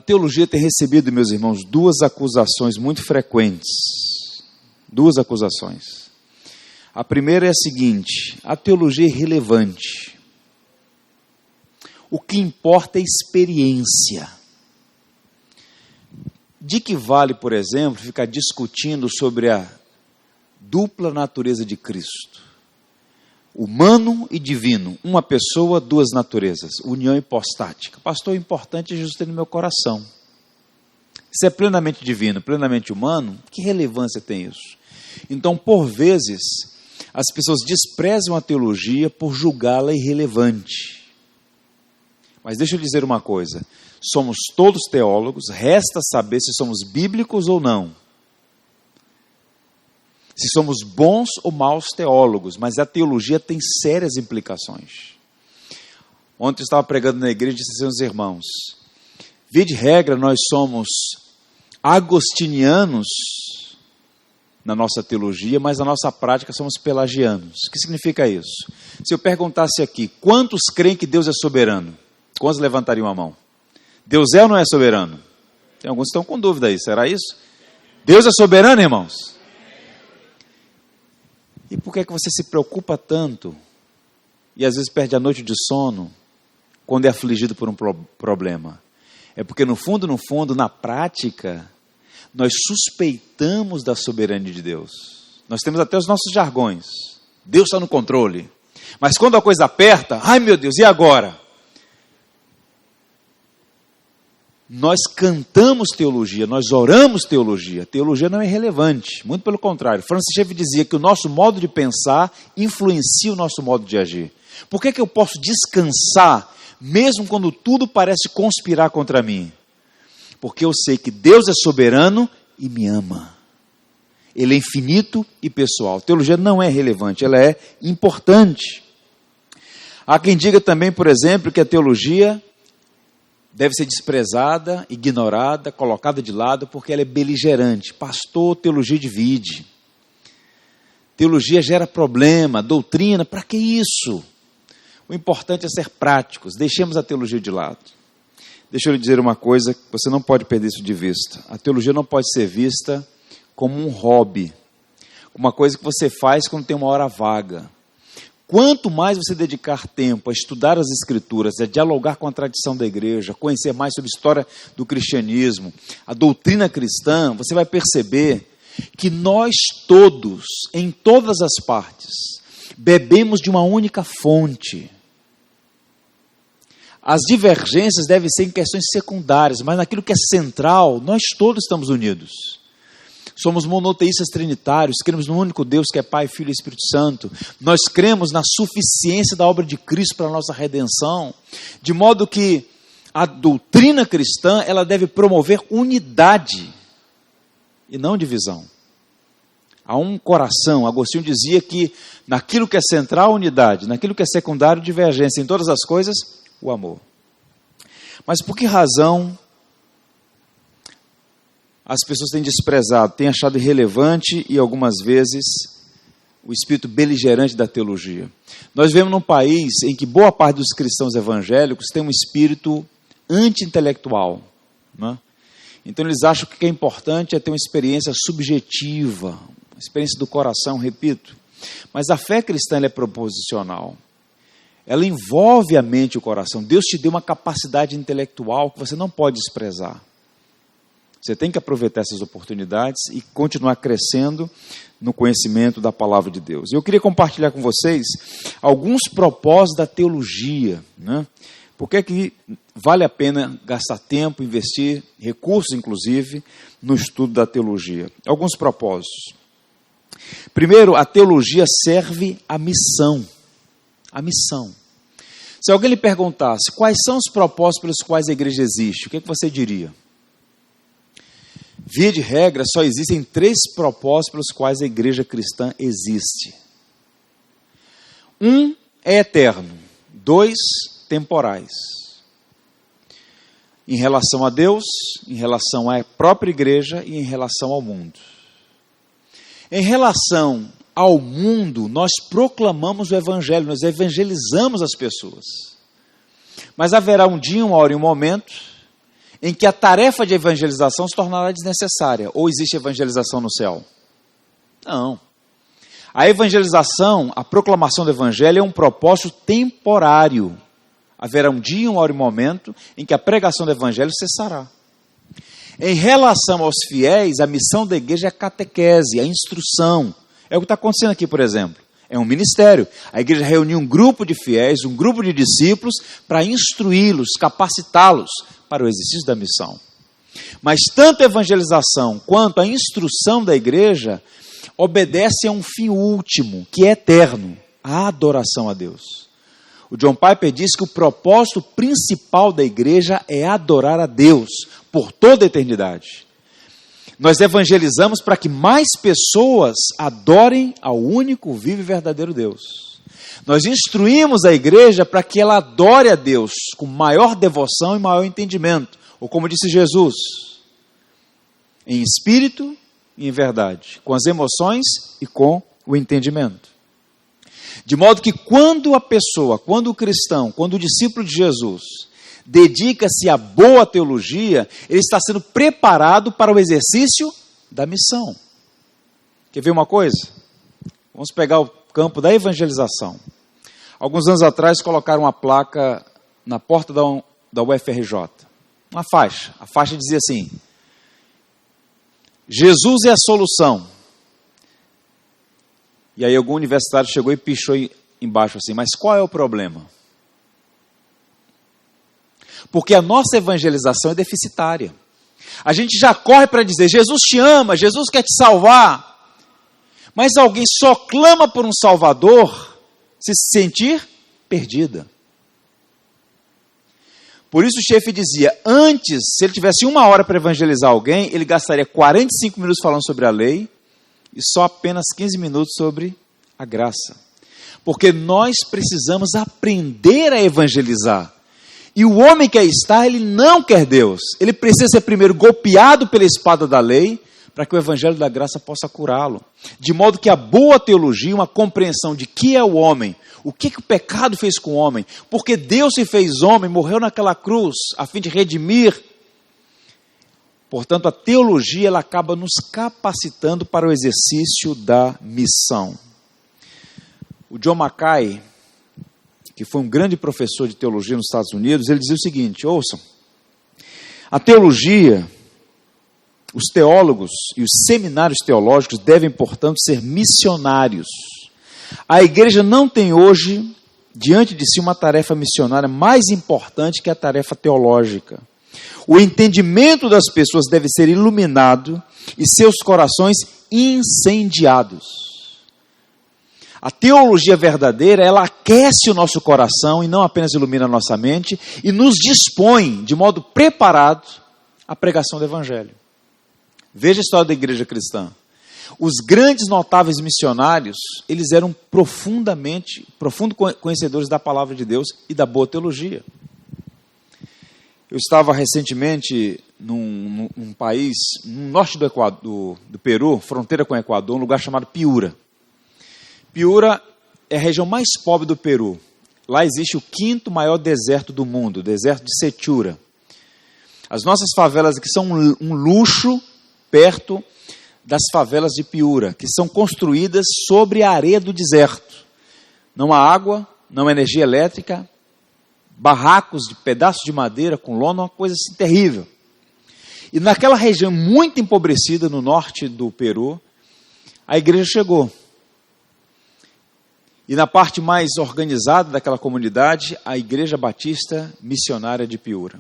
teologia tem recebido, meus irmãos, duas acusações muito frequentes. Duas acusações. A primeira é a seguinte: a teologia é irrelevante. O que importa é experiência. De que vale, por exemplo, ficar discutindo sobre a dupla natureza de Cristo? Humano e divino, uma pessoa, duas naturezas, união hipostática. Pastor, o importante é Jesus ter no meu coração. Se é plenamente divino, plenamente humano, que relevância tem isso? Então, por vezes, as pessoas desprezam a teologia por julgá-la irrelevante. Mas deixa eu dizer uma coisa, somos todos teólogos, resta saber se somos bíblicos ou não. Se somos bons ou maus teólogos, mas a teologia tem sérias implicações. Ontem eu estava pregando na igreja e disse aos irmãos, via de regra nós somos agostinianos na nossa teologia, mas na nossa prática somos pelagianos. O que significa isso? Se eu perguntasse aqui, quantos creem que Deus é soberano? Quantos levantariam a mão? Deus é ou não é soberano? Tem alguns que estão com dúvida aí, será isso? Deus é soberano, irmãos? E por que é que você se preocupa tanto e às vezes perde a noite de sono quando é afligido por um problema? É porque no fundo, na prática, nós suspeitamos da soberania de Deus. Nós temos até os nossos jargões. Deus está no controle. Mas quando a coisa aperta, ai meu Deus, e agora? Nós cantamos teologia, nós oramos teologia. Teologia não é irrelevante, muito pelo contrário. Francis Schaeffer dizia que o nosso modo de pensar influencia o nosso modo de agir. Por que eu posso descansar, mesmo quando tudo parece conspirar contra mim? Porque eu sei que Deus é soberano e me ama. Ele é infinito e pessoal. Teologia não é relevante, ela é importante. Há quem diga também, por exemplo, que a teologia deve ser desprezada, ignorada, colocada de lado, porque ela é beligerante. Pastor, teologia divide. Teologia gera problema, doutrina, para que isso? O importante é ser práticos, deixemos a teologia de lado. Deixa eu lhe dizer uma coisa, que você não pode perder isso de vista. A teologia não pode ser vista como um hobby, uma coisa que você faz quando tem uma hora vaga. Quanto mais você dedicar tempo a estudar as Escrituras, a dialogar com a tradição da igreja, conhecer mais sobre a história do cristianismo, a doutrina cristã, você vai perceber que nós todos, em todas as partes, bebemos de uma única fonte. As divergências devem ser em questões secundárias, mas naquilo que é central, nós todos estamos unidos. Somos monoteístas trinitários, cremos no único Deus que é Pai, Filho e Espírito Santo. Nós cremos na suficiência da obra de Cristo para a nossa redenção, de modo que a doutrina cristã ela deve promover unidade e não divisão. Há um coração, Agostinho dizia que naquilo que é central, unidade, naquilo que é secundário, divergência, em todas as coisas, o amor. Mas por que razão as pessoas têm desprezado, têm achado irrelevante e algumas vezes o espírito beligerante da teologia? Nós vivemos num país em que boa parte dos cristãos evangélicos tem um espírito anti-intelectual, né? Então eles acham que o que é importante é ter uma experiência subjetiva, uma experiência do coração, repito. Mas a fé cristã ela é proposicional. Ela envolve a mente e o coração. Deus te deu uma capacidade intelectual que você não pode desprezar. Você tem que aproveitar essas oportunidades e continuar crescendo no conhecimento da palavra de Deus. Eu queria compartilhar com vocês alguns propósitos da teologia, né? Por que é que vale a pena gastar tempo, investir recursos, inclusive, no estudo da teologia? Alguns propósitos. Primeiro, a teologia serve à missão. A missão. Se alguém lhe perguntasse quais são os propósitos pelos quais a igreja existe, o que é que você diria? Via de regra, só existem 3 propósitos pelos quais a igreja cristã existe. 1 é eterno, 2 temporais. Em relação a Deus, em relação à própria igreja e em relação ao mundo. Em relação ao mundo, nós proclamamos o evangelho, nós evangelizamos as pessoas. Mas haverá um dia, uma hora e um momento em que a tarefa de evangelização se tornará desnecessária. Ou existe evangelização no céu? Não. A evangelização, a proclamação do evangelho é um propósito temporário. Haverá um dia, uma hora e um momento em que a pregação do evangelho cessará. Em relação aos fiéis, a missão da igreja é a catequese, a instrução. É o que está acontecendo aqui, por exemplo. É um ministério. A igreja reuniu um grupo de fiéis, um grupo de discípulos, para instruí-los, capacitá-los para o exercício da missão. Mas tanto a evangelização quanto a instrução da igreja obedece a um fim último, que é eterno, a adoração a Deus. O John Piper diz que o propósito principal da igreja é adorar a Deus por toda a eternidade. Nós evangelizamos para que mais pessoas adorem ao único, vivo e verdadeiro Deus. Nós instruímos a igreja para que ela adore a Deus com maior devoção e maior entendimento. Ou como disse Jesus, em espírito e em verdade, com as emoções e com o entendimento. De modo que quando a pessoa, quando o cristão, quando o discípulo de Jesus dedica-se à boa teologia, ele está sendo preparado para o exercício da missão. Quer ver uma coisa? Vamos pegar o campo da evangelização. Alguns anos atrás colocaram uma placa na porta da UFRJ, uma faixa. A faixa dizia assim: Jesus é a solução. E aí algum universitário chegou e pichou embaixo assim: mas qual é o problema? Porque a nossa evangelização é deficitária. A gente já corre para dizer: Jesus te ama, Jesus quer te salvar. Mas alguém só clama por um Salvador se sentir perdida. Por isso o chefe dizia: antes, se ele tivesse 1 hora para evangelizar alguém, ele gastaria 45 minutos falando sobre a lei e só apenas 15 minutos sobre a graça. Porque nós precisamos aprender a evangelizar. E o homem que aí está, ele não quer Deus. Ele precisa ser primeiro golpeado pela espada da lei, para que o evangelho da graça possa curá-lo. De modo que a boa teologia, uma compreensão de que é o homem, o que o pecado fez com o homem, porque Deus se fez homem, morreu naquela cruz, a fim de redimir. Portanto, a teologia ela acaba nos capacitando para o exercício da missão. O John Mackay, que foi um grande professor de teologia nos Estados Unidos, ele dizia o seguinte: ouçam, a teologia, os teólogos e os seminários teológicos devem, portanto, ser missionários. A igreja não tem hoje, diante de si, uma tarefa missionária mais importante que a tarefa teológica. O entendimento das pessoas deve ser iluminado e seus corações incendiados. A teologia verdadeira, ela aquece o nosso coração e não apenas ilumina a nossa mente, e nos dispõe, de modo preparado, à pregação do evangelho. Veja a história da igreja cristã. Os grandes notáveis missionários, eles eram profundos conhecedores da palavra de Deus e da boa teologia. Eu estava recentemente num país, no norte do Peru, fronteira com o Equador, um lugar chamado Piura. Piura é a região mais pobre do Peru. Lá existe o 5º maior deserto do mundo, o deserto de Sechura. As nossas favelas aqui são um luxo perto das favelas de Piura, que são construídas sobre a areia do deserto. Não há água, não há energia elétrica, barracos de pedaços de madeira com lona, uma coisa assim terrível. E naquela região muito empobrecida no norte do Peru, a igreja chegou. E na parte mais organizada daquela comunidade, a Igreja Batista Missionária de Piura.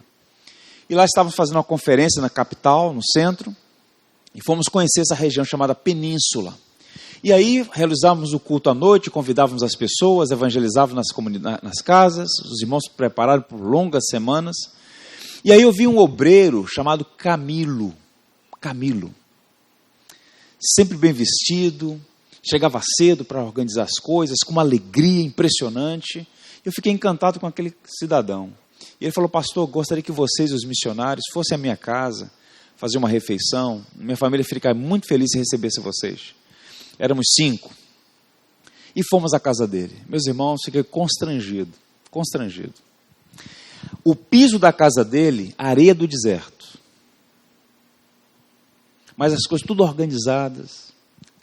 E lá estávamos fazendo uma conferência na capital, no centro, e fomos conhecer essa região chamada Península. E aí realizávamos o culto à noite, convidávamos as pessoas, evangelizávamos nas casas, os irmãos se prepararam por longas semanas. E aí eu vi um obreiro chamado Camilo, sempre bem vestido, chegava cedo para organizar as coisas, com uma alegria impressionante. Eu fiquei encantado com aquele cidadão. E ele falou: pastor, gostaria que vocês, os missionários, fossem à minha casa, fazer uma refeição. Minha família ficaria muito feliz se recebesse vocês. Éramos 5. E fomos à casa dele. Meus irmãos, fiquei constrangido. O piso da casa dele, areia do deserto. Mas as coisas tudo organizadas.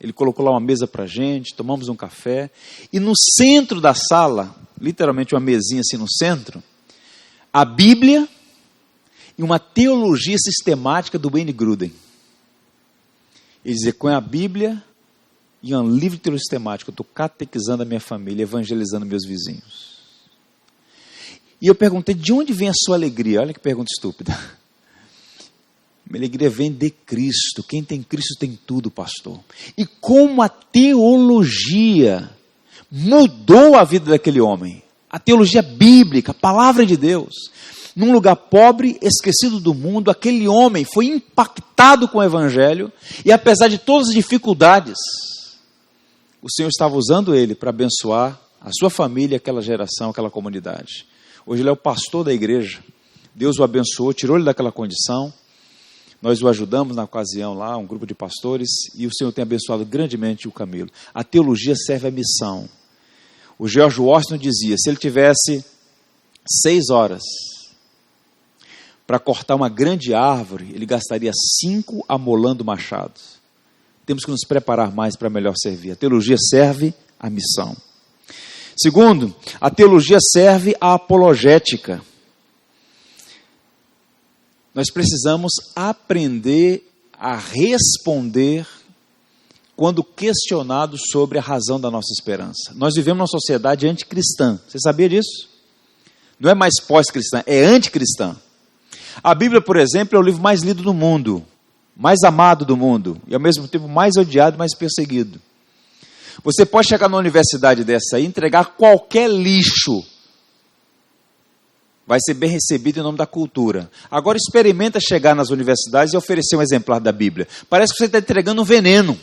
Ele colocou lá uma mesa para a gente, tomamos um café. E no centro da sala, literalmente uma mesinha assim no centro, a Bíblia e uma teologia sistemática do Wayne Grudem. Ele dizia, com a Bíblia e um livro de teologia sistemática, eu estou catequizando a minha família, evangelizando meus vizinhos. E eu perguntei, de onde vem a sua alegria? Olha que pergunta estúpida. Minha alegria vem de Cristo. Quem tem Cristo tem tudo, pastor. E como a teologia mudou a vida daquele homem. A teologia bíblica, a palavra de Deus. Num lugar pobre, esquecido do mundo, aquele homem foi impactado com o evangelho. E apesar de todas as dificuldades, o Senhor estava usando ele para abençoar a sua família, aquela geração, aquela comunidade. Hoje ele é o pastor da igreja. Deus o abençoou, tirou ele daquela condição. Nós o ajudamos na ocasião lá, um grupo de pastores, e o Senhor tem abençoado grandemente o Camilo. A teologia serve à missão. O George Washington dizia, se ele tivesse 6 horas para cortar uma grande árvore, ele gastaria 5 amolando machados. Temos que nos preparar mais para melhor servir. A teologia serve à missão. Segundo, a teologia serve à apologética. Nós precisamos aprender a responder quando questionados sobre a razão da nossa esperança. Nós vivemos numa sociedade anticristã. Você sabia disso? Não é mais pós-cristã, é anticristã. A Bíblia, por exemplo, é o livro mais lido do mundo, mais amado do mundo, e ao mesmo tempo mais odiado, mais perseguido. Você pode chegar numa universidade dessa aí e entregar qualquer lixo. Vai ser bem recebido em nome da cultura. Agora experimenta chegar nas universidades e oferecer um exemplar da Bíblia. Parece que você está entregando um veneno.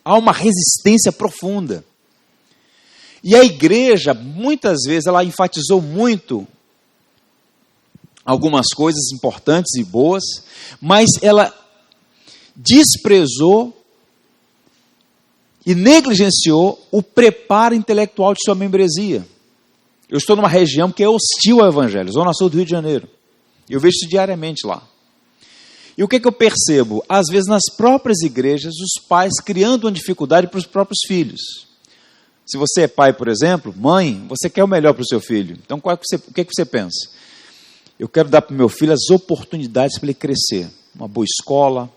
Há uma resistência profunda. E a igreja, muitas vezes, ela enfatizou muito algumas coisas importantes e boas, mas ela desprezou e negligenciou o preparo intelectual de sua membresia. Eu estou numa região que é hostil ao evangelho, Zona Sul do Rio de Janeiro. Eu vejo isso diariamente lá. E o que eu percebo? Às vezes nas próprias igrejas, os pais criando uma dificuldade para os próprios filhos. Se você é pai, por exemplo, mãe, você quer o melhor para o seu filho. Então, o que você pensa? Eu quero dar para o meu filho as oportunidades para ele crescer. Uma boa escola,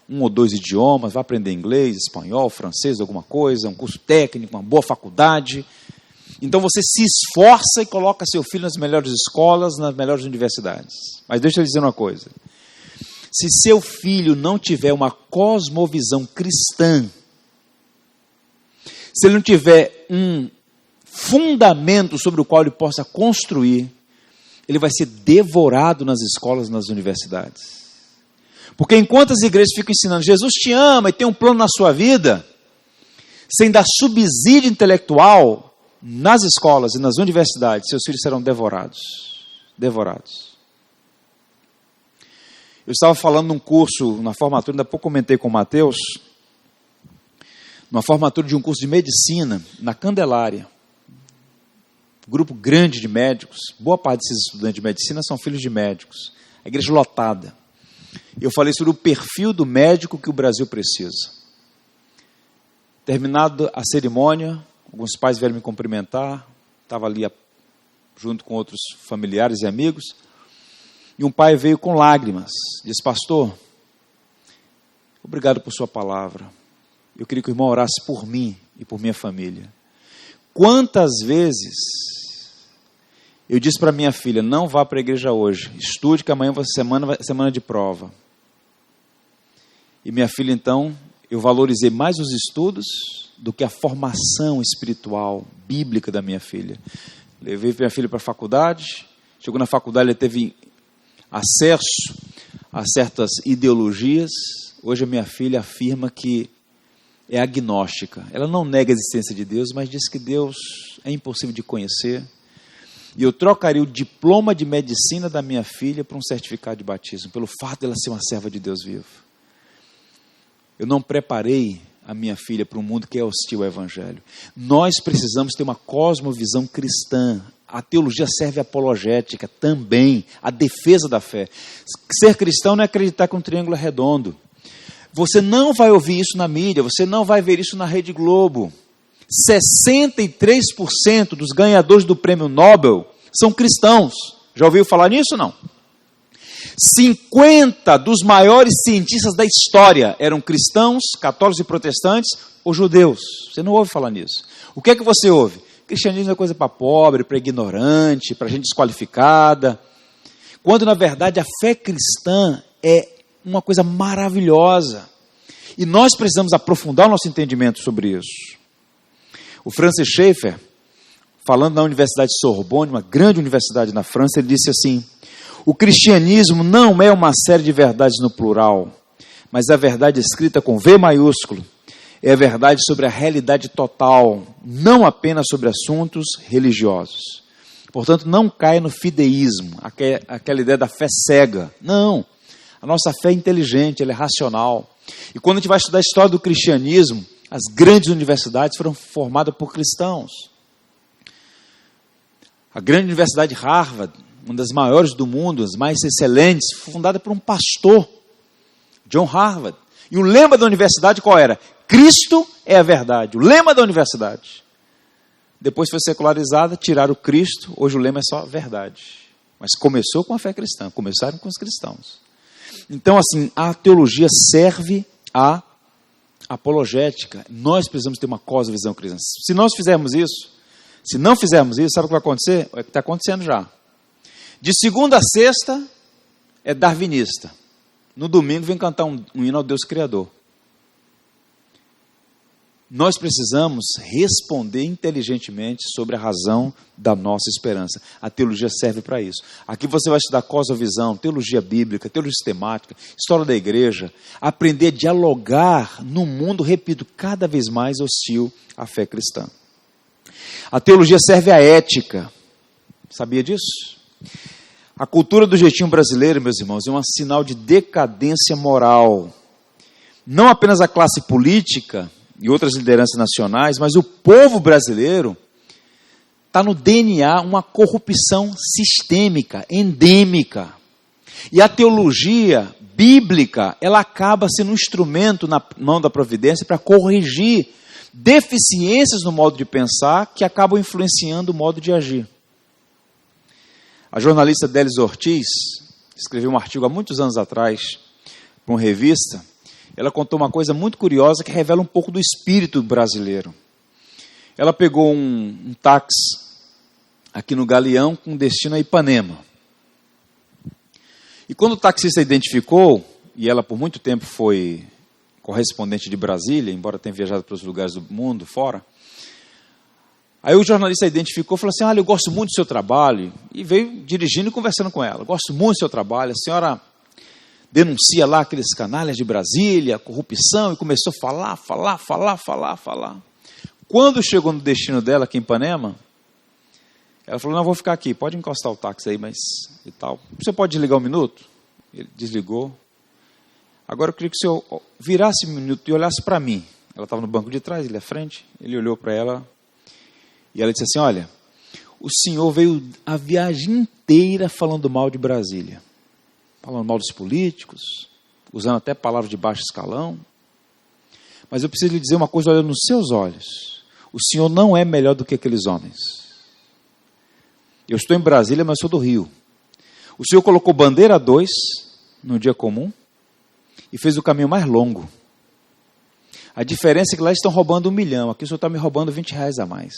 1 ou 2 idiomas, vai aprender inglês, espanhol, francês, alguma coisa, um curso técnico, uma boa faculdade. Então você se esforça e coloca seu filho nas melhores escolas, nas melhores universidades. Mas deixa eu dizer uma coisa. Se seu filho não tiver uma cosmovisão cristã, se ele não tiver um fundamento sobre o qual ele possa construir, ele vai ser devorado nas escolas, nas universidades. Porque enquanto as igrejas ficam ensinando, Jesus te ama e tem um plano na sua vida, sem dar subsídio intelectual, nas escolas e nas universidades, seus filhos serão devorados. Devorados. Eu estava falando num curso, na formatura, ainda há pouco comentei com o Mateus, numa formatura de um curso de medicina, na Candelária. Grupo grande de médicos, boa parte desses estudantes de medicina são filhos de médicos. A igreja lotada. Eu falei sobre o perfil do médico que o Brasil precisa. Terminada a cerimônia, alguns pais vieram me cumprimentar, estava ali junto com outros familiares e amigos, e um pai veio com lágrimas, disse, pastor, obrigado por sua palavra, eu queria que o irmão orasse por mim e por minha família. Quantas vezes eu disse para minha filha, não vá para a igreja hoje, estude que amanhã vai ser semana de prova. E minha filha então, eu valorizei mais os estudos do que a formação espiritual, bíblica da minha filha. Levei minha filha para a faculdade, chegou na faculdade, ela teve acesso a certas ideologias. Hoje a minha filha afirma que é agnóstica. Ela não nega a existência de Deus, mas diz que Deus é impossível de conhecer. E eu trocaria o diploma de medicina da minha filha por um certificado de batismo, pelo fato de ela ser uma serva de Deus vivo. Eu não preparei a minha filha para um mundo que é hostil ao evangelho. Nós precisamos ter uma cosmovisão cristã. A teologia serve à apologética também, à defesa da fé. Ser cristão não é acreditar que um triângulo é redondo. Você não vai ouvir isso na mídia, você não vai ver isso na Rede Globo. 63% dos ganhadores do prêmio Nobel são cristãos. Já ouviu falar nisso, não? 50 dos maiores cientistas da história eram cristãos, católicos e protestantes ou judeus. Você não ouve falar nisso. O que é que você ouve? Cristianismo é coisa para pobre, para ignorante, para gente desqualificada. Quando, na verdade, a fé cristã é uma coisa maravilhosa. E nós precisamos aprofundar o nosso entendimento sobre isso. O Francis Schaeffer, falando na Universidade de Sorbonne, uma grande universidade na França, ele disse assim: o cristianismo não é uma série de verdades no plural, mas a verdade escrita com V maiúsculo é a verdade sobre a realidade total, não apenas sobre assuntos religiosos. Portanto, não caia no fideísmo, aquela ideia da fé cega. Não, a nossa fé é inteligente, ela é racional. E quando a gente vai estudar a história do cristianismo, as grandes universidades foram formadas por cristãos. A grande universidade de Harvard, uma das maiores do mundo, as mais excelentes, foi fundada por um pastor, John Harvard. E o lema da universidade qual era? Cristo é a verdade. O lema da universidade. Depois foi secularizada, tiraram o Cristo, hoje o lema é só verdade. Mas começou com a fé cristã, começaram com os cristãos. Então, assim, a teologia serve à apologética. Nós precisamos ter uma cosmovisão cristã. Se nós fizermos isso, se não fizermos isso, sabe o que vai acontecer? É o que está acontecendo já. De segunda a sexta é darwinista. No domingo vem cantar um hino ao Deus Criador. Nós precisamos responder inteligentemente sobre a razão da nossa esperança. A teologia serve para isso. Aqui você vai estudar cosmovisão, teologia bíblica, teologia sistemática, história da igreja, aprender a dialogar num mundo, repito, cada vez mais hostil à fé cristã. A teologia serve à ética. Sabia disso? A cultura do jeitinho brasileiro, meus irmãos, é um sinal de decadência moral. Não apenas a classe política e outras lideranças nacionais, mas o povo brasileiro está no DNA uma corrupção sistêmica, endêmica. E a teologia bíblica, ela acaba sendo um instrumento na mão da providência para corrigir deficiências no modo de pensar que acabam influenciando o modo de agir. A jornalista Délis Ortiz escreveu um artigo há muitos anos atrás para uma revista. Ela contou uma coisa muito curiosa que revela um pouco do espírito brasileiro. Ela pegou um táxi aqui no Galeão com destino a Ipanema. E quando o taxista identificou, e ela por muito tempo foi correspondente de Brasília, embora tenha viajado para os lugares do mundo, fora, aí o jornalista identificou e falou assim: olha, eu gosto muito do seu trabalho, e veio dirigindo e conversando com ela. Gosto muito do seu trabalho, a senhora denuncia lá aqueles canalhas de Brasília, corrupção, e começou a falar. Quando chegou no destino dela, aqui em Ipanema, ela falou: não, vou ficar aqui, pode encostar o táxi aí, mas e tal. Você pode desligar um minuto? Ele desligou. Agora eu queria que o senhor virasse um minuto e olhasse para mim. Ela estava no banco de trás, ele à frente, ele olhou para ela, e ela disse assim: olha, o senhor veio a viagem inteira falando mal de Brasília. Falando mal dos políticos, usando até palavras de baixo escalão. Mas eu preciso lhe dizer uma coisa olhando nos seus olhos. O senhor não é melhor do que aqueles homens. Eu estou em Brasília, mas sou do Rio. O senhor colocou bandeira 2 no dia comum e fez o caminho mais longo. A diferença é que lá estão roubando 1 milhão, aqui o senhor está me roubando R$20 a mais.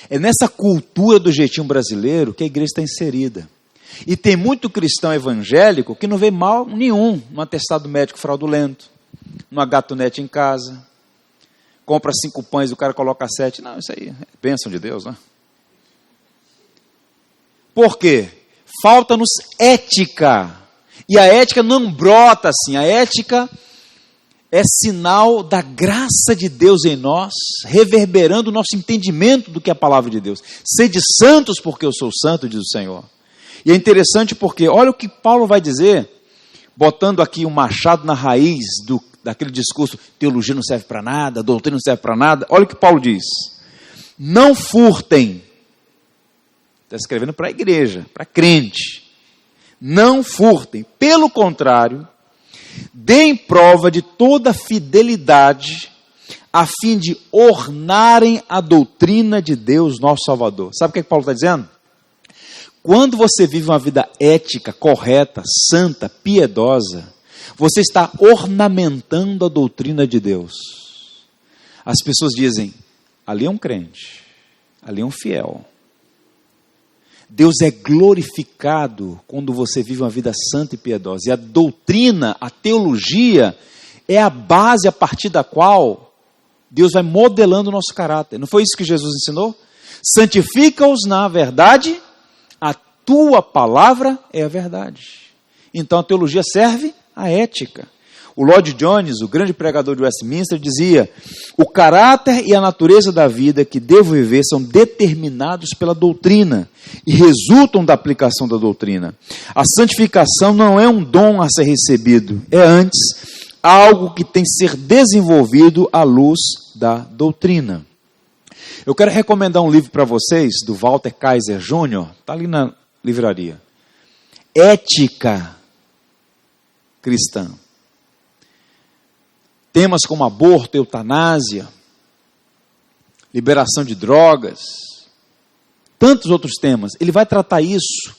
É nessa cultura do jeitinho brasileiro que a igreja está inserida. E tem muito cristão evangélico que não vê mal nenhum no atestado médico fraudulento, numa gatunete em casa, compra 5 pães e o cara coloca 7. Não, isso aí é bênção de Deus, né? Por quê? Falta-nos ética. E a ética não brota assim. A ética é sinal da graça de Deus em nós, reverberando o nosso entendimento do que é a palavra de Deus. Sede santos porque eu sou santo, diz o Senhor. E é interessante porque, olha o que Paulo vai dizer, botando aqui um machado na raiz daquele discurso: teologia não serve para nada, doutrina não serve para nada. Olha o que Paulo diz: não furtem, Está escrevendo para a igreja, para crente. Não furtem, pelo contrário, deem prova de toda fidelidade, a fim de ornarem a doutrina de Deus, nosso Salvador. Sabe o que Paulo está dizendo? Quando você vive uma vida ética, correta, santa, piedosa, você está ornamentando a doutrina de Deus. As pessoas dizem, ali é um crente, ali é um fiel. Deus é glorificado quando você vive uma vida santa e piedosa. E a doutrina, a teologia, é a base a partir da qual Deus vai modelando o nosso caráter. Não foi isso que Jesus ensinou? Santifica-os na verdade, a tua palavra é a verdade. Então a teologia serve à ética. O Lloyd Jones, o grande pregador de Westminster, dizia: o caráter e a natureza da vida que devo viver são determinados pela doutrina e resultam da aplicação da doutrina. A santificação não é um dom a ser recebido, é antes algo que tem que ser desenvolvido à luz da doutrina. Eu quero recomendar um livro para vocês, do Walter Kaiser Jr., está ali na livraria. Ética cristã. Temas como aborto, eutanásia, liberação de drogas, tantos outros temas. Ele vai tratar isso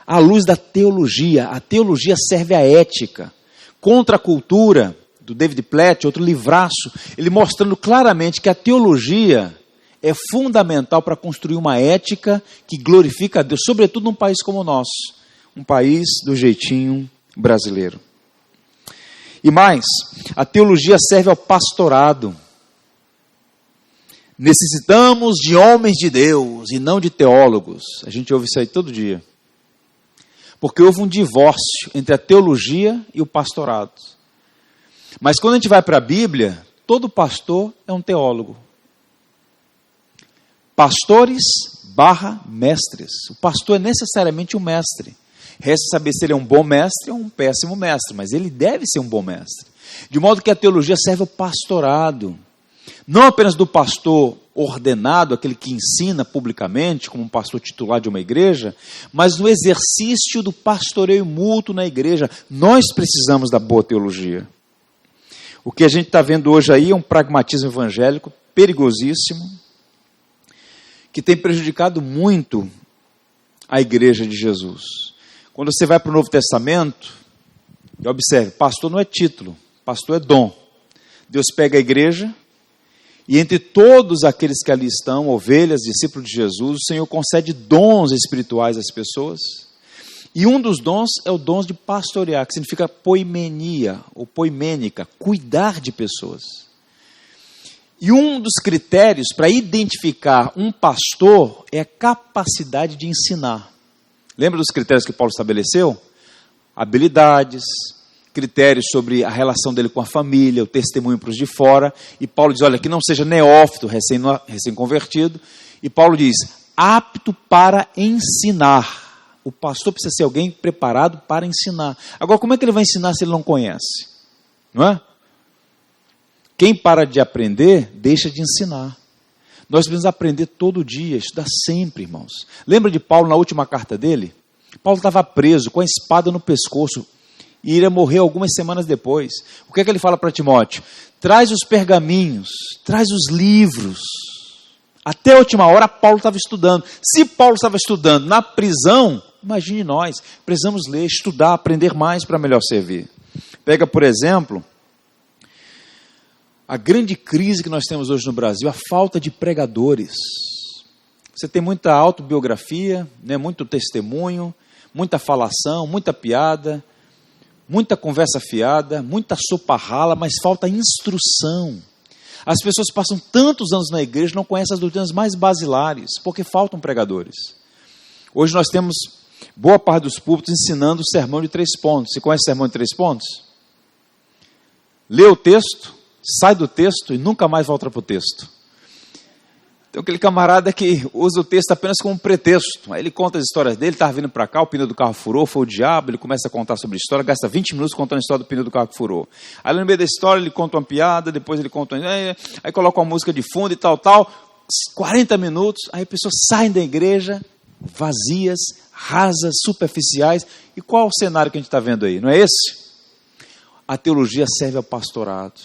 à luz da teologia. A teologia serve à ética. Contra a cultura, do David Platt, outro livraço, ele mostrando claramente que a teologia é fundamental para construir uma ética que glorifica a Deus, sobretudo num país como o nosso, um país do jeitinho brasileiro. E mais, a teologia serve ao pastorado. Necessitamos de homens de Deus e não de teólogos. A gente ouve isso aí todo dia. Porque houve um divórcio entre a teologia e o pastorado. Mas quando a gente vai para a Bíblia, todo pastor é um teólogo. Pastores / mestres. O pastor é necessariamente um mestre. Resta saber se ele é um bom mestre ou um péssimo mestre, mas ele deve ser um bom mestre. De modo que a teologia serve ao pastorado. Não apenas do pastor ordenado, aquele que ensina publicamente, como um pastor titular de uma igreja, mas no exercício do pastoreio mútuo na igreja. Nós precisamos da boa teologia. O que a gente está vendo hoje aí é um pragmatismo evangélico perigosíssimo, que tem prejudicado muito a igreja de Jesus. Quando você vai para o Novo Testamento, observe, pastor não é título, pastor é dom. Deus pega a igreja e entre todos aqueles que ali estão, ovelhas, discípulos de Jesus, o Senhor concede dons espirituais às pessoas. E um dos dons é o dom de pastorear, que significa poimenia, ou poimênica, cuidar de pessoas. E um dos critérios para identificar um pastor é a capacidade de ensinar. Lembra dos critérios que Paulo estabeleceu? Habilidades, critérios sobre a relação dele com a família, o testemunho para os de fora. E Paulo diz, olha, que não seja neófito, recém-convertido. E Paulo diz, apto para ensinar. O pastor precisa ser alguém preparado para ensinar. Agora, como é que ele vai ensinar se ele não conhece? Não é? Quem para de aprender, deixa de ensinar. Nós precisamos aprender todo dia, estudar sempre, irmãos. Lembra de Paulo na última carta dele? Paulo estava preso, com a espada no pescoço, e iria morrer algumas semanas depois. O que é que ele fala para Timóteo? Traz os pergaminhos, traz os livros. Até a última hora, Paulo estava estudando. Se Paulo estava estudando na prisão, imagine nós, precisamos ler, estudar, aprender mais para melhor servir. Pega, por exemplo, a grande crise que nós temos hoje no Brasil, a falta de pregadores. Você tem muita autobiografia, né, muito testemunho, muita falação, muita piada, muita conversa fiada, muita sopa rala, mas falta instrução. As pessoas passam tantos anos na igreja e não conhecem as doutrinas mais basilares, porque faltam pregadores. Hoje nós temos boa parte dos púlpitos ensinando o sermão de 3 pontos. Você conhece o sermão de 3 pontos? Lê o texto, sai do texto e nunca mais volta para o texto. Tem aquele camarada que usa o texto apenas como um pretexto. Aí ele conta as histórias dele, estava vindo para cá, o pneu do carro furou, foi o diabo, ele começa a contar sobre a história, gasta 20 minutos contando a história do pneu do carro que furou. Aí no meio da história ele conta uma piada, depois ele conta, aí coloca uma música de fundo e tal, 40 minutos, aí as pessoas saem da igreja vazias, rasas, superficiais. E qual é o cenário que a gente está vendo aí? Não é esse? A teologia serve ao pastorado.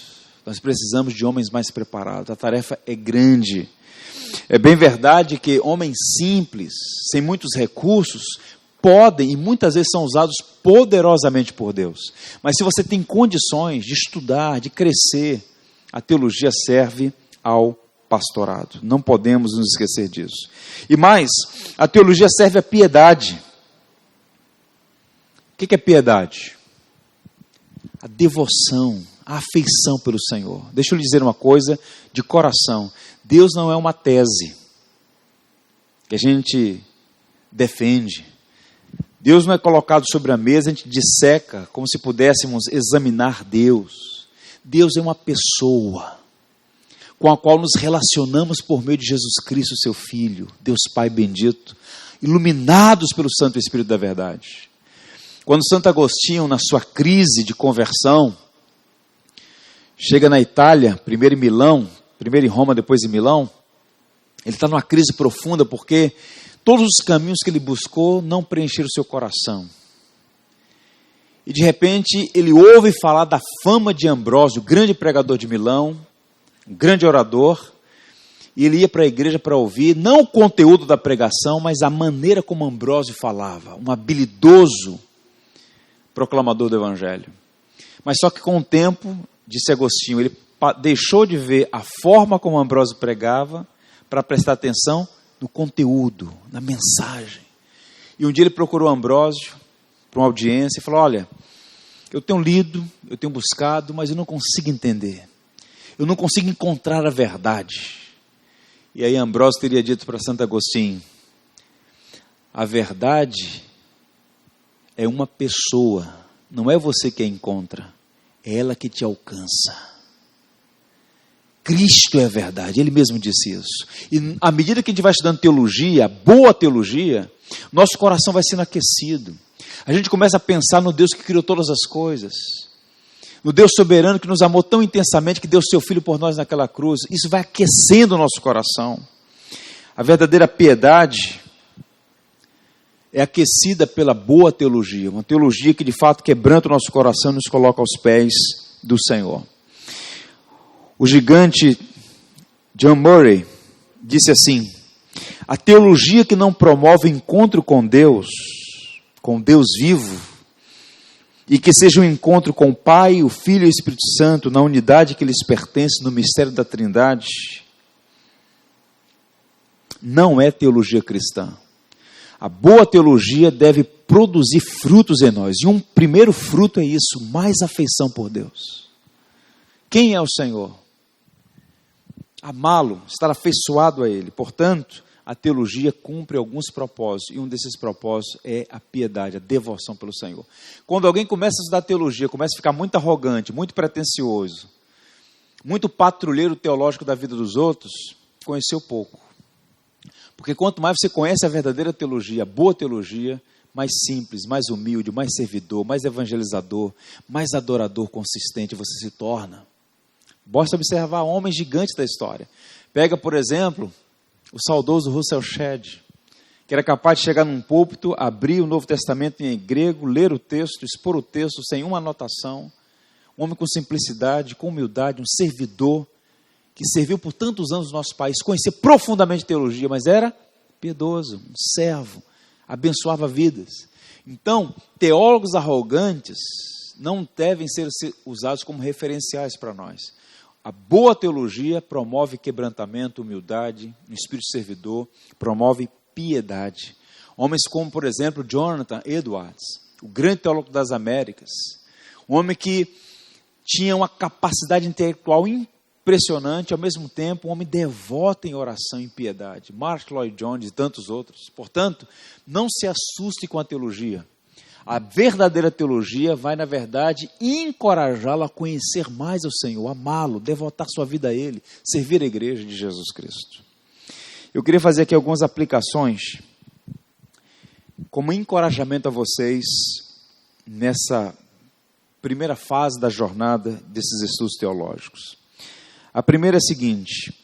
Nós precisamos de homens mais preparados. A tarefa é grande. É bem verdade que homens simples, sem muitos recursos, podem e muitas vezes são usados poderosamente por Deus. Mas se você tem condições de estudar, de crescer, a teologia serve ao pastorado. Não podemos nos esquecer disso. E mais, a teologia serve à piedade. O que é piedade? A devoção, a afeição pelo Senhor. Deixa eu lhe dizer uma coisa de coração. Deus não é uma tese que a gente defende. Deus não é colocado sobre a mesa, a gente disseca como se pudéssemos examinar Deus. Deus é uma pessoa com a qual nos relacionamos por meio de Jesus Cristo, seu Filho, Deus Pai bendito, iluminados pelo Santo Espírito da verdade. Quando Santo Agostinho, na sua crise de conversão, chega na Itália, primeiro em Milão, primeiro em Roma, depois em Milão, ele está numa crise profunda porque todos os caminhos que ele buscou não preencheram o seu coração. E de repente ele ouve falar da fama de Ambrósio, grande pregador de Milão, um grande orador, e ele ia para a igreja para ouvir, não o conteúdo da pregação, mas a maneira como Ambrósio falava, um habilidoso proclamador do Evangelho. Mas só que com o tempo, disse Agostinho, ele deixou de ver a forma como Ambrósio pregava para prestar atenção no conteúdo, na mensagem. E um dia ele procurou Ambrósio para uma audiência e falou: olha, eu tenho lido, eu tenho buscado, mas eu não consigo entender. Eu não consigo encontrar a verdade. E aí Ambrósio teria dito para Santo Agostinho: a verdade é uma pessoa, não é você que a encontra, é ela que te alcança. Cristo é a verdade, ele mesmo disse isso. E à medida que a gente vai estudando teologia, boa teologia, nosso coração vai sendo aquecido. A gente começa a pensar no Deus que criou todas as coisas, no Deus soberano que nos amou tão intensamente que deu seu Filho por nós naquela cruz. Isso vai aquecendo o nosso coração. A verdadeira piedade é aquecida pela boa teologia, uma teologia que de fato quebranta o nosso coração e nos coloca aos pés do Senhor. O gigante John Murray disse assim: a teologia que não promove encontro com Deus vivo, e que seja um encontro com o Pai, o Filho e o Espírito Santo, na unidade que lhes pertence no mistério da Trindade, não é teologia cristã. A boa teologia deve produzir frutos em nós, e um primeiro fruto é isso, mais afeição por Deus. Quem é o Senhor? Amá-lo, estar afeiçoado a Ele. Portanto, a teologia cumpre alguns propósitos, e um desses propósitos é a piedade, a devoção pelo Senhor. Quando alguém começa a estudar teologia, começa a ficar muito arrogante, muito pretensioso, muito patrulheiro teológico da vida dos outros, conheceu pouco. Porque quanto mais você conhece a verdadeira teologia, a boa teologia, mais simples, mais humilde, mais servidor, mais evangelizador, mais adorador consistente você se torna. Basta observar homens gigantes da história. Pega, por exemplo, o saudoso Russell Shedd, que era capaz de chegar num púlpito, abrir o Novo Testamento em grego, ler o texto, expor o texto sem uma anotação. Um homem com simplicidade, com humildade, um servidor, que serviu por tantos anos no nosso país, conhecia profundamente teologia, mas era piedoso, um servo, abençoava vidas. Então, teólogos arrogantes não devem ser usados como referenciais para nós. A boa teologia promove quebrantamento, humildade, um espírito servidor, promove piedade. Homens como, por exemplo, Jonathan Edwards, o grande teólogo das Américas, um homem que tinha uma capacidade intelectual impressionante, ao mesmo tempo um homem devoto em oração e em piedade. Mark Lloyd Jones e tantos outros. Portanto, não se assuste com a teologia. A verdadeira teologia vai, na verdade, encorajá-lo a conhecer mais o Senhor, amá-lo, devotar sua vida a Ele, servir a igreja de Jesus Cristo. Eu queria fazer aqui algumas aplicações como encorajamento a vocês nessa primeira fase da jornada desses estudos teológicos. A primeira é a seguinte: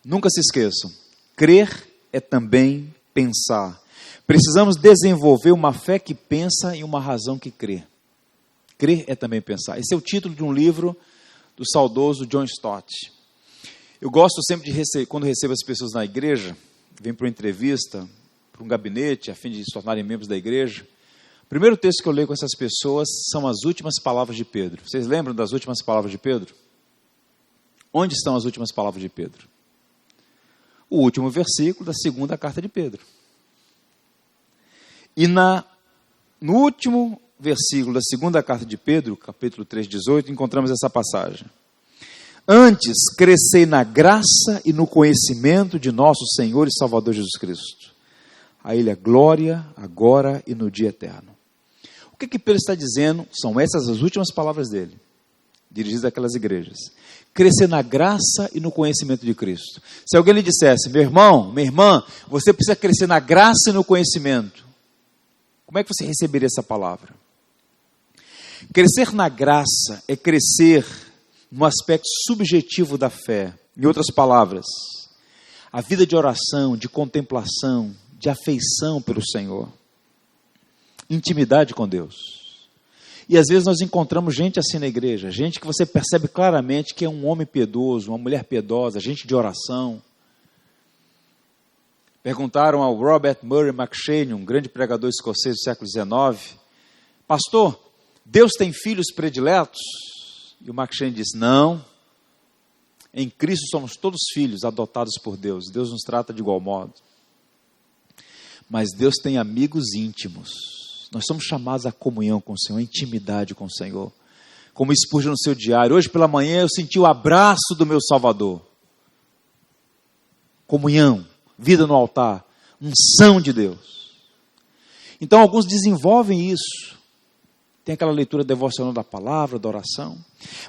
nunca se esqueçam, crer é também pensar. Precisamos desenvolver uma fé que pensa e uma razão que crê. Crer é também pensar. Esse é o título de um livro do saudoso John Stott. Eu gosto sempre de quando recebo as pessoas na igreja, vêm para uma entrevista, para um gabinete, a fim de se tornarem membros da igreja. O primeiro texto que eu leio com essas pessoas são as últimas palavras de Pedro. Vocês lembram das últimas palavras de Pedro? Onde estão as últimas palavras de Pedro? O último versículo da segunda carta de Pedro. E no último versículo da segunda carta de Pedro, capítulo 3, 18, encontramos essa passagem. Antes, crescei na graça e no conhecimento de nosso Senhor e Salvador Jesus Cristo. A Ele a glória, agora e no dia eterno. O que Pedro está dizendo? São essas as últimas palavras dele, dirigidas àquelas igrejas. Crescer na graça e no conhecimento de Cristo. Se alguém lhe dissesse, meu irmão, minha irmã, você precisa crescer na graça e no conhecimento, como é que você receberia essa palavra? Crescer na graça é crescer no aspecto subjetivo da fé. Em outras palavras, a vida de oração, de contemplação, de afeição pelo Senhor. Intimidade com Deus. E às vezes nós encontramos gente assim na igreja, gente que você percebe claramente que é um homem piedoso, uma mulher piedosa, gente de oração. Perguntaram ao Robert Murray McCheyne, um grande pregador escocês do século XIX, pastor, Deus tem filhos prediletos? E o McCheyne disse, não, em Cristo somos todos filhos adotados por Deus, Deus nos trata de igual modo. Mas Deus tem amigos íntimos, nós somos chamados à comunhão com o Senhor, à intimidade com o Senhor. Como Spurgeon no seu diário, hoje pela manhã eu senti o abraço do meu Salvador. Comunhão. Vida no altar, unção de Deus. Então alguns desenvolvem isso. Tem aquela leitura devocional da palavra, da oração.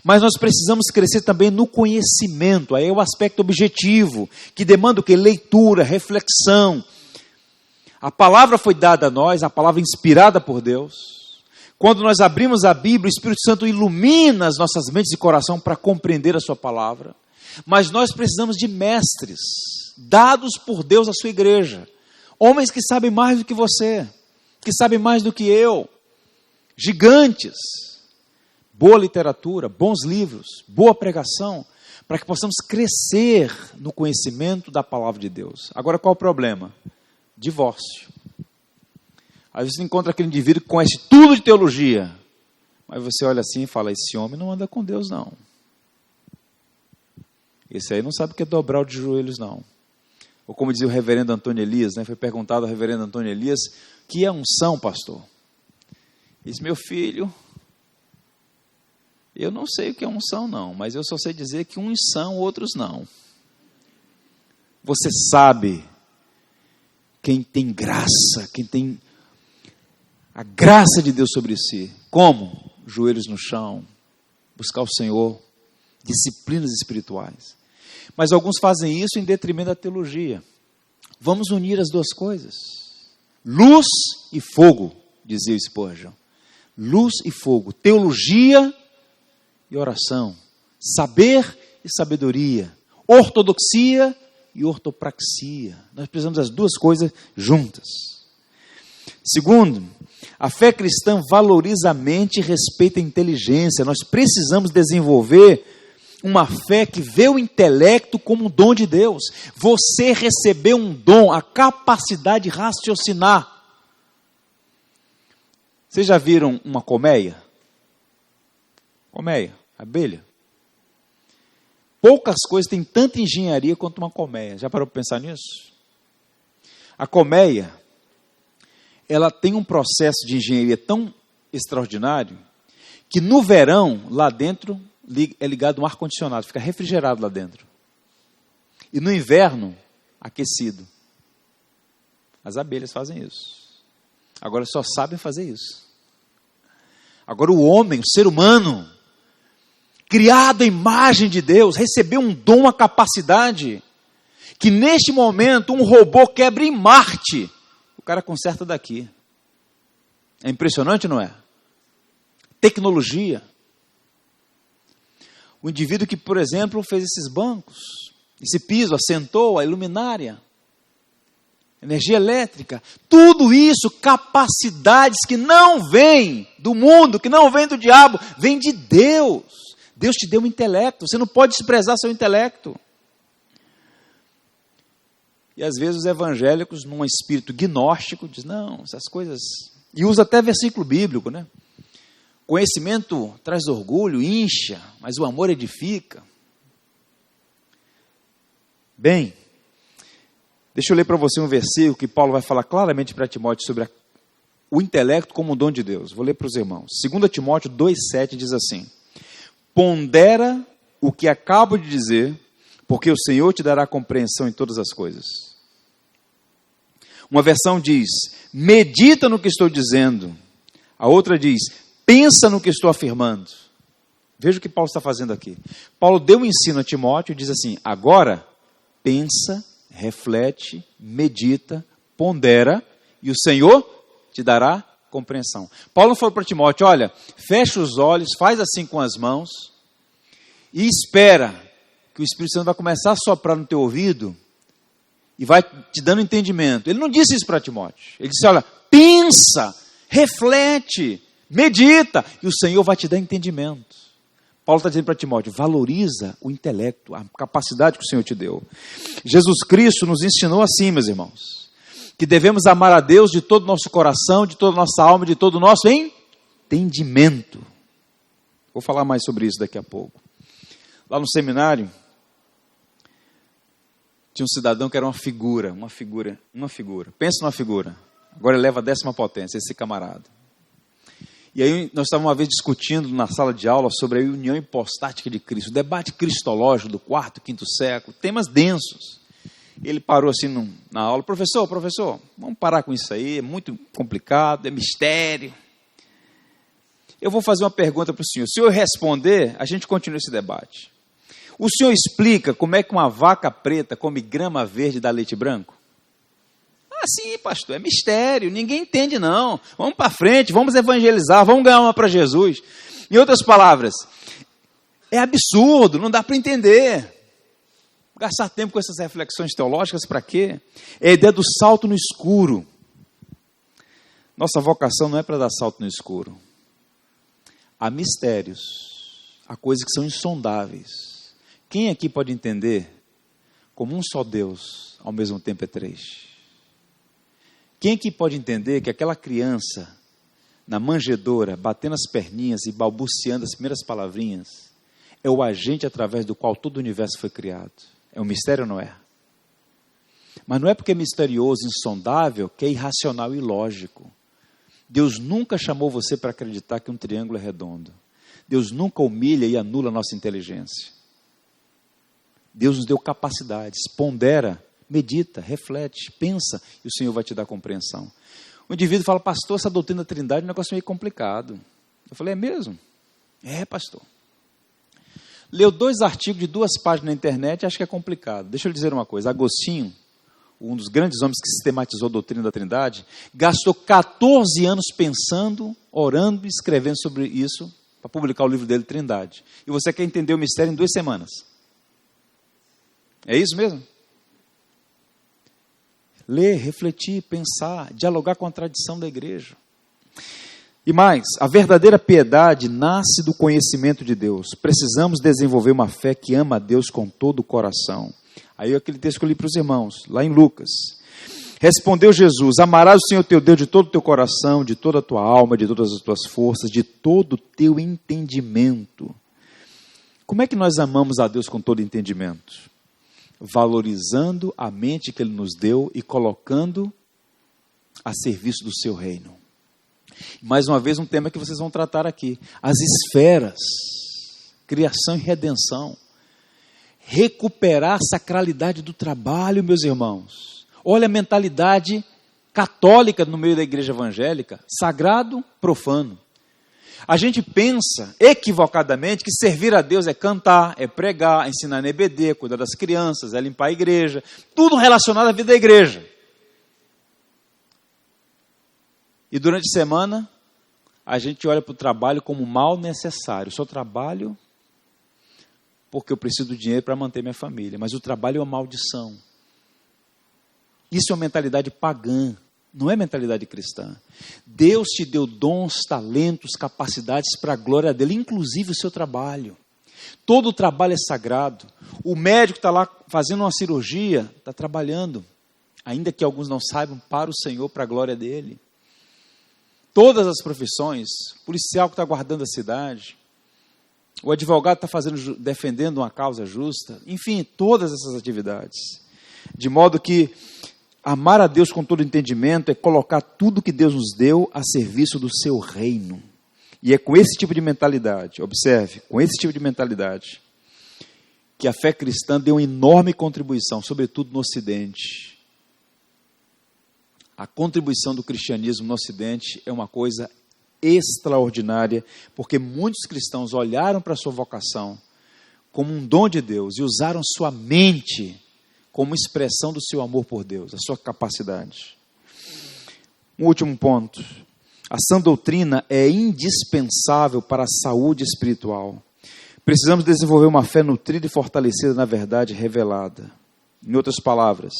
Mas nós precisamos crescer também no conhecimento. Aí é o aspecto objetivo, que demanda o quê? Leitura, reflexão. A palavra foi dada a nós, a palavra inspirada por Deus. Quando nós abrimos a Bíblia, o Espírito Santo ilumina as nossas mentes e coração para compreender a sua palavra. Mas nós precisamos de mestres, dados por Deus à sua igreja. Homens que sabem mais do que você, que sabem mais do que eu. Gigantes. Boa literatura, bons livros, boa pregação, para que possamos crescer no conhecimento da palavra de Deus. Agora, qual o problema? Divórcio. Às vezes você encontra aquele indivíduo que conhece tudo de teologia, mas você olha assim e fala, esse homem não anda com Deus, não. Esse aí não sabe o que é dobrar de joelhos, não. Ou como dizia o reverendo Antônio Elias, né? Foi perguntado ao reverendo Antônio Elias, que é unção, pastor? Ele disse, meu filho, eu não sei o que é unção, não, mas eu só sei dizer que uns são, outros não. Você sabe quem tem graça, quem tem a graça de Deus sobre si. Como? Joelhos no chão, buscar o Senhor, disciplinas espirituais. Mas alguns fazem isso em detrimento da teologia. Vamos unir as duas coisas. Luz e fogo, dizia o Spurgeon. Luz e fogo, teologia e oração. Saber e sabedoria. Ortodoxia e ortopraxia. Nós precisamos das duas coisas juntas. Segundo, a fé cristã valoriza a mente e respeita a inteligência. Nós precisamos desenvolver uma fé que vê o intelecto como um dom de Deus. Você recebeu um dom, a capacidade de raciocinar. Vocês já viram uma colmeia? Colmeia, abelha. Poucas coisas têm tanta engenharia quanto uma colmeia. Já parou para pensar nisso? A colmeia, ela tem um processo de engenharia tão extraordinário que no verão, lá dentro, é ligado um ar-condicionado, fica refrigerado lá dentro. E no inverno, aquecido. As abelhas fazem isso. Agora só sabem fazer isso. Agora o homem, o ser humano, criado à imagem de Deus, recebeu um dom, uma capacidade, que neste momento um robô quebra em Marte. O cara conserta daqui. É impressionante, não é? Tecnologia. O indivíduo que, por exemplo, fez esses bancos, esse piso, assentou a luminária. energia elétrica, tudo isso, capacidades que não vêm do mundo, que não vêm do diabo, vêm de Deus. Deus te deu um intelecto, você não pode desprezar seu intelecto. E às vezes os evangélicos, num espírito gnóstico, dizem, não, essas coisas... E usa até versículo bíblico, né? Conhecimento traz orgulho, incha, mas o amor edifica. Bem, deixa eu ler para você um versículo que Paulo vai falar claramente para Timóteo sobre o intelecto como um dom de Deus. Vou ler para os irmãos. 2 Timóteo 2,7 diz assim: pondera o que acabo de dizer, porque o Senhor te dará compreensão em todas as coisas. Uma versão diz, medita no que estou dizendo. A outra diz, pensa no que estou afirmando. Veja o que Paulo está fazendo aqui. Paulo deu um ensino a Timóteo e diz assim, agora pensa, reflete, medita, pondera, e o Senhor te dará compreensão. Paulo falou para Timóteo, olha, fecha os olhos, faz assim com as mãos, e espera que o Espírito Santo vai começar a soprar no teu ouvido, e vai te dando entendimento. Ele não disse isso para Timóteo. Ele disse, olha, pensa, reflete, medita, e o Senhor vai te dar entendimento. Paulo está dizendo para Timóteo, valoriza o intelecto, a capacidade que o Senhor te deu. Jesus Cristo nos ensinou assim, meus irmãos, que devemos amar a Deus de todo o nosso coração, de toda a nossa alma, de todo o nosso entendimento. Vou falar mais sobre isso daqui a pouco. Lá no seminário, tinha um cidadão que era uma figura. Pensa numa figura. Agora ele leva a 10ª potência, esse camarada. E aí nós estávamos uma vez discutindo na sala de aula sobre a união hipostática de Cristo, o debate cristológico do 4º, 5º século, temas densos. Ele parou assim na aula, professor, vamos parar com isso aí, é muito complicado, é mistério. Eu vou fazer uma pergunta para o senhor. Se eu responder, a gente continua esse debate. O senhor explica como é que uma vaca preta come grama verde e dá leite branco? Ah, sim, pastor, é mistério, ninguém entende não. Vamos para frente, vamos evangelizar, vamos ganhar uma para Jesus. Em outras palavras, é absurdo, não dá para entender. Gastar tempo com essas reflexões teológicas para quê? É a ideia do salto no escuro. Nossa vocação não é para dar salto no escuro. Há mistérios, há coisas que são insondáveis. Quem aqui pode entender como um só Deus, ao mesmo tempo é 3? Quem aqui pode entender que aquela criança, na manjedoura, batendo as perninhas e balbuciando as primeiras palavrinhas, é o agente através do qual todo o universo foi criado? É um mistério ou não é? Mas não é porque é misterioso, insondável, que é irracional e ilógico. Deus nunca chamou você para acreditar que um triângulo é redondo. Deus nunca humilha e anula a nossa inteligência. Deus nos deu capacidades, pondera, medita, reflete, pensa, e o Senhor vai te dar compreensão. O indivíduo fala, pastor, essa doutrina da Trindade é um negócio meio complicado. Eu falei, é mesmo? É, pastor. Leu 2 artigos de 2 páginas na internet e acho que é complicado. Deixa eu lhe dizer uma coisa, Agostinho, um dos grandes homens que sistematizou a doutrina da Trindade, gastou 14 anos pensando, orando e escrevendo sobre isso, para publicar o livro dele, Trindade. E você quer entender o mistério em 2 semanas. É isso mesmo? Ler, refletir, pensar, dialogar com a tradição da igreja. E mais, a verdadeira piedade nasce do conhecimento de Deus. Precisamos desenvolver uma fé que ama a Deus com todo o coração. Aí aquele texto que eu li para os irmãos, lá em Lucas. Respondeu Jesus, amarás o Senhor teu Deus de todo o teu coração, de toda a tua alma, de todas as tuas forças, de todo o teu entendimento. Como é que nós amamos a Deus com todo entendimento? Valorizando a mente que Ele nos deu e colocando a serviço do seu reino. Mais uma vez, um tema que vocês vão tratar aqui. As esferas, criação e redenção. Recuperar a sacralidade do trabalho, meus irmãos. Olha a mentalidade católica no meio da igreja evangélica. Sagrado, profano. A gente pensa, equivocadamente, que servir a Deus é cantar, é pregar, é ensinar na EBD, cuidar das crianças, é limpar a igreja. Tudo relacionado à vida da igreja. E durante a semana, a gente olha para o trabalho como mal necessário. Só trabalho porque eu preciso do dinheiro para manter minha família. Mas o trabalho é uma maldição. Isso é uma mentalidade pagã, não é mentalidade cristã. Deus te deu dons, talentos, capacidades para a glória dele, inclusive o seu trabalho. Todo o trabalho é sagrado. O médico está lá fazendo uma cirurgia, está trabalhando, ainda que alguns não saibam, para o Senhor, para a glória dele. Todas as profissões, o policial que está guardando a cidade, o advogado está defendendo uma causa justa, enfim, todas essas atividades. De modo que amar a Deus com todo entendimento é colocar tudo que Deus nos deu a serviço do seu reino. E é com esse tipo de mentalidade, observe, com esse tipo de mentalidade, que a fé cristã deu uma enorme contribuição, sobretudo no Ocidente. A contribuição do cristianismo no Ocidente é uma coisa extraordinária, porque muitos cristãos olharam para a sua vocação como um dom de Deus e usaram sua mente como expressão do seu amor por Deus, a sua capacidade. Um último ponto. A sã doutrina é indispensável para a saúde espiritual. Precisamos desenvolver uma fé nutrida e fortalecida na verdade revelada. Em outras palavras,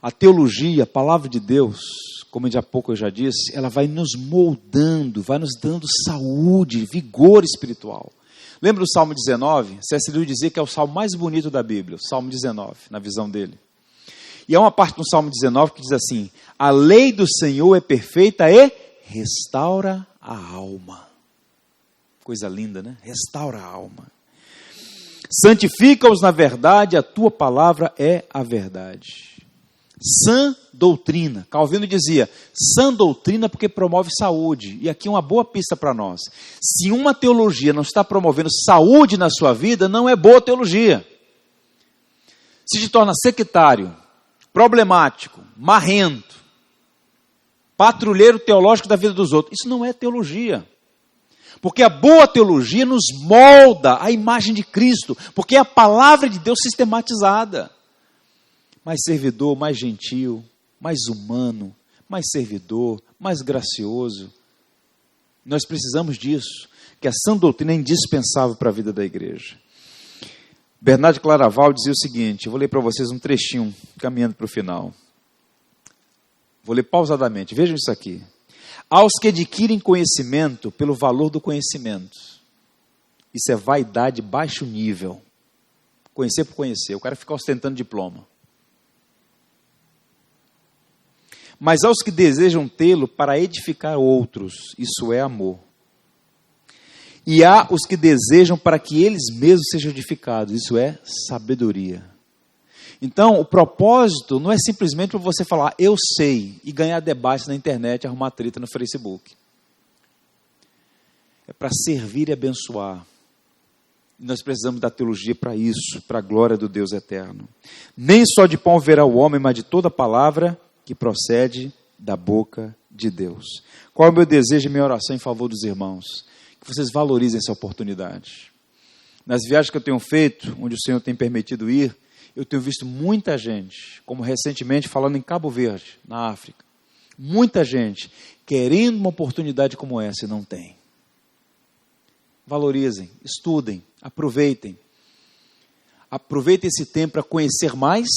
a teologia, a palavra de Deus, como de há pouco eu já disse, ela vai nos moldando, vai nos dando saúde, vigor espiritual. Lembra do Salmo 19? C.S. Lewis dizia que é o salmo mais bonito da Bíblia, o Salmo 19, na visão dele. E há uma parte no Salmo 19 que diz assim: a lei do Senhor é perfeita e restaura a alma. Coisa linda, né? Restaura a alma. Santifica-os na verdade, a tua palavra é a verdade. Sã doutrina. Calvino dizia, sã doutrina porque promove saúde. E aqui uma boa pista para nós. Se uma teologia não está promovendo saúde na sua vida, não é boa teologia. Se te torna sectário, problemático, marrento, patrulheiro teológico da vida dos outros, isso não é teologia. Porque a boa teologia nos molda a imagem de Cristo, porque é a palavra de Deus sistematizada. Mais servidor, mais gentil, mais humano, mais servidor, mais gracioso. Nós precisamos disso, que a sã doutrina é indispensável para a vida da igreja. Bernardo de Claraval dizia o seguinte, eu vou ler para vocês um trechinho, caminhando para o final. Vou ler pausadamente, vejam isso aqui. Aos que adquirem conhecimento pelo valor do conhecimento. Isso é vaidade de baixo nível. Conhecer por conhecer, o cara fica ostentando diploma. Mas aos que desejam tê-lo para edificar outros, isso é amor. E há os que desejam para que eles mesmos sejam edificados, isso é sabedoria. Então, o propósito não é simplesmente para você falar, eu sei, e ganhar debate na internet, arrumar treta no Facebook. É para servir e abençoar. E nós precisamos da teologia para isso, para a glória do Deus eterno. Nem só de pão verá o homem, mas de toda palavra que procede da boca de Deus. Qual é o meu desejo e minha oração em favor dos irmãos? Que vocês valorizem essa oportunidade. Nas viagens que eu tenho feito, onde o Senhor tem permitido ir, eu tenho visto muita gente, como recentemente falando em Cabo Verde, na África, muita gente querendo uma oportunidade como essa e não tem. Valorizem, estudem, aproveitem. Aproveitem esse tempo para conhecer mais,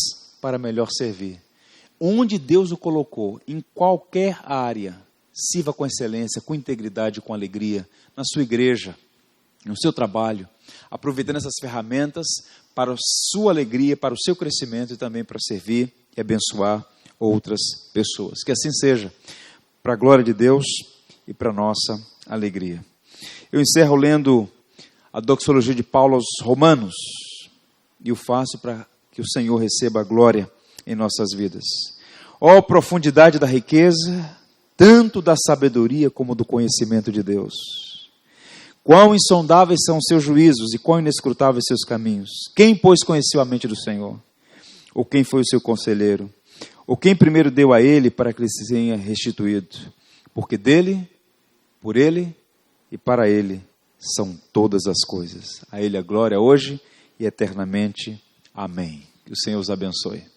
para melhor servir. Onde Deus o colocou, em qualquer área, sirva com excelência, com integridade, com alegria, na sua igreja, no seu trabalho, aproveitando essas ferramentas para a sua alegria, para o seu crescimento e também para servir e abençoar outras pessoas. Que assim seja, para a glória de Deus e para a nossa alegria. Eu encerro lendo a doxologia de Paulo aos Romanos e o faço para que o Senhor receba a glória em nossas vidas. Ó profundidade da riqueza, tanto da sabedoria como do conhecimento de Deus. Quão insondáveis são os seus juízos e quão inescrutáveis seus caminhos. Quem, pois, conheceu a mente do Senhor? Ou quem foi o seu conselheiro? Ou quem primeiro deu a ele para que lhe se tenha restituído? Porque dele, por ele e para ele são todas as coisas. A ele a glória hoje e eternamente. Amém. Que o Senhor os abençoe.